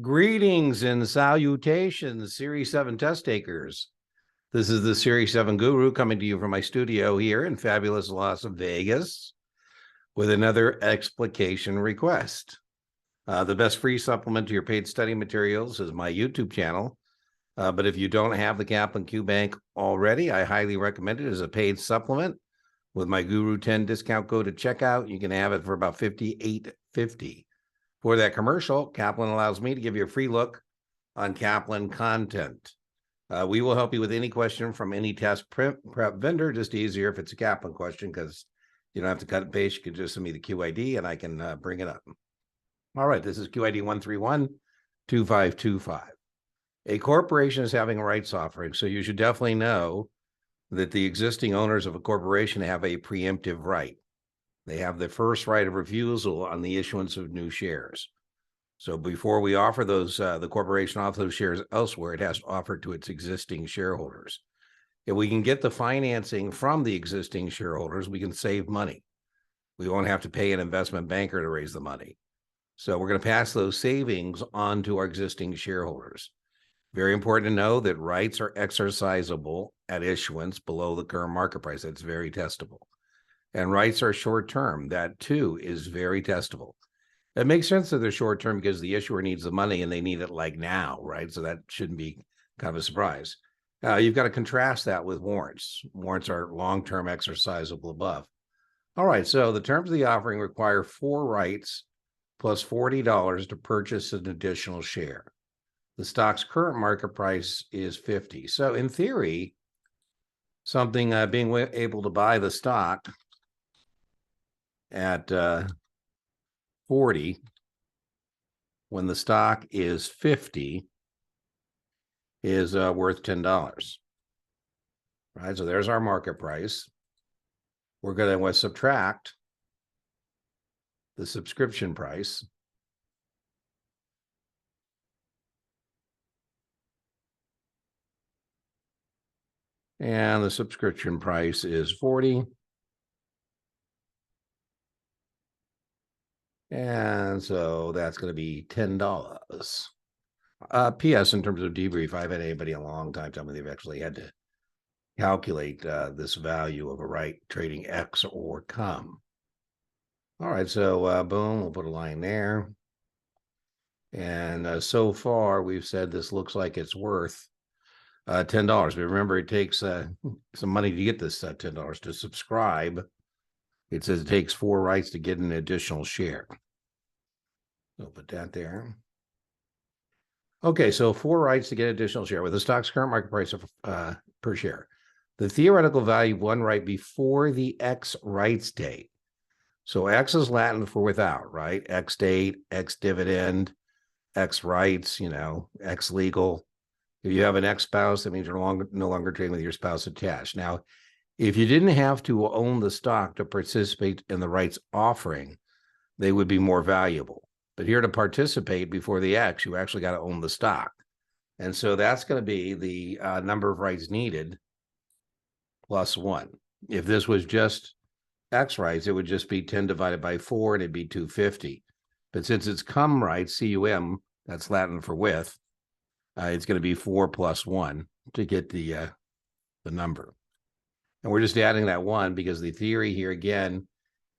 Greetings and salutations, Series 7 test takers. This is the Series 7 Guru coming to you from my studio here in fabulous Las Vegas with another explication request. The best free supplement to your paid study materials is my YouTube channel. But if you don't have the Kaplan Q Bank already, I highly recommend it as a paid supplement. With my Guru 10 discount code at checkout, you can have it for about $58.50. For that commercial, Kaplan allows me to give you a free look on Kaplan content. We will help you with any question from any test prep vendor. Just easier if it's a Kaplan question because you don't have to cut and paste. You can just send me the QID and I can bring it up. All right, this is QID 1312525. A corporation is having a rights offering, so you should definitely know that the existing owners of a corporation have a preemptive right. They have the first right of refusal on the issuance of new shares. So before we offer those, the corporation offer those shares elsewhere, it has to offer to its existing shareholders. If we can get the financing from the existing shareholders, we can save money. We won't have to pay an investment banker to raise the money. So we're going to pass those savings on to our existing shareholders. Very important to know that rights are exercisable at issuance below the current market price. That's very testable. And rights are short-term. That, too, is very testable. It makes sense that they're short-term because the issuer needs the money and they need it like now, right? So that shouldn't be kind of a surprise. You've got to contrast that with warrants. Warrants are long-term exercisable above. All right, so the terms of the offering require 4 rights plus $40 to purchase an additional share. The stock's current market price is 50. So in theory, something being able to buy the stock at 40 when the stock is 50 is worth $10. Right, so there's our market price. We're going to subtract the subscription price. And the subscription price is 40. And so that's going to be $10. P.S. in terms of debrief, I've had anybody a long time tell me they've actually had to calculate this value of a right trading X or COM. All right, so boom, we'll put a line there. And so far, we've said this looks like it's worth $10. But remember, it takes some money to get this $10 to subscribe. It says it takes 4 rights to get an additional share. So put that there. Okay, so 4 rights to get additional share with the stock's current market price of per share. The theoretical value of 1 right before the X rights date. So X is Latin for without, right? X date, X dividend, X rights, X legal. If you have an ex-spouse, that means you're no longer trading with your spouse attached. Now, if you didn't have to own the stock to participate in the rights offering, they would be more valuable. But here to participate before the X, you actually got to own the stock. And so that's going to be the number of rights needed plus 1. If this was just X rights, it would just be 10 divided by 4, and it'd be 250. But since it's cum rights, C-U-M, that's Latin for with, it's going to be 4 plus 1 to get the number. And we're just adding that 1 because the theory here, again,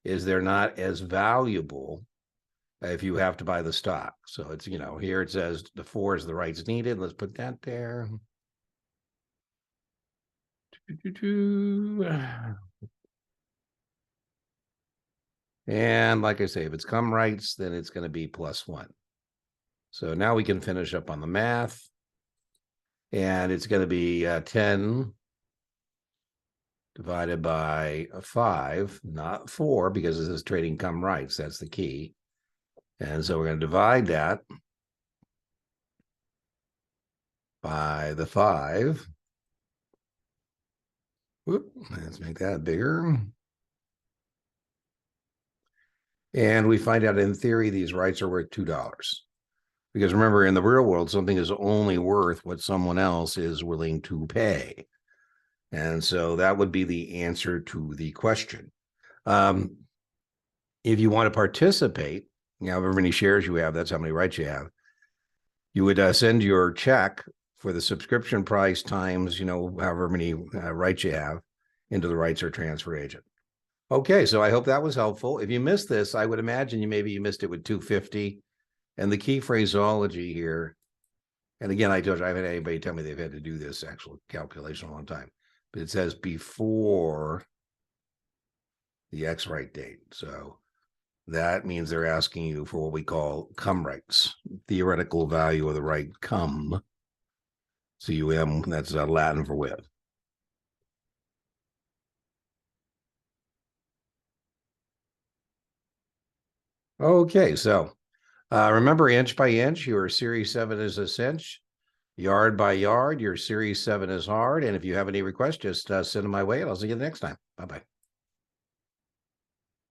is they're not as valuable if you have to buy the stock. So it's, here it says the 4 is the rights needed. Let's put that there. And like I say, if it's cum rights, then it's going to be plus 1. So now we can finish up on the math. And it's going to be 10 divided by 5, not 4, because this is trading cum rights. That's the key. And so we're going to divide that by the 5. Whoop, let's make that bigger. And we find out in theory, these rights are worth $2. Because remember, in the real world, something is only worth what someone else is willing to pay. And so that would be the answer to the question. If you want to participate, however many shares you have, that's how many rights you have. You would send your check for the subscription price times, however many rights you have into the rights or transfer agent. Okay, so I hope that was helpful. If you missed this, I would imagine you missed it with 250. And the key phraseology here, and again, I told you I haven't had anybody tell me they've had to do this actual calculation a long time, but it says before the X right date. So that means they're asking you for what we call cum rights, theoretical value of the right cum, cum, that's Latin for with. Okay, so remember inch by inch, your Series 7 is a cinch. Yard by yard, your Series 7 is hard. And if you have any requests, just send them my way and I'll see you the next time. Bye-bye.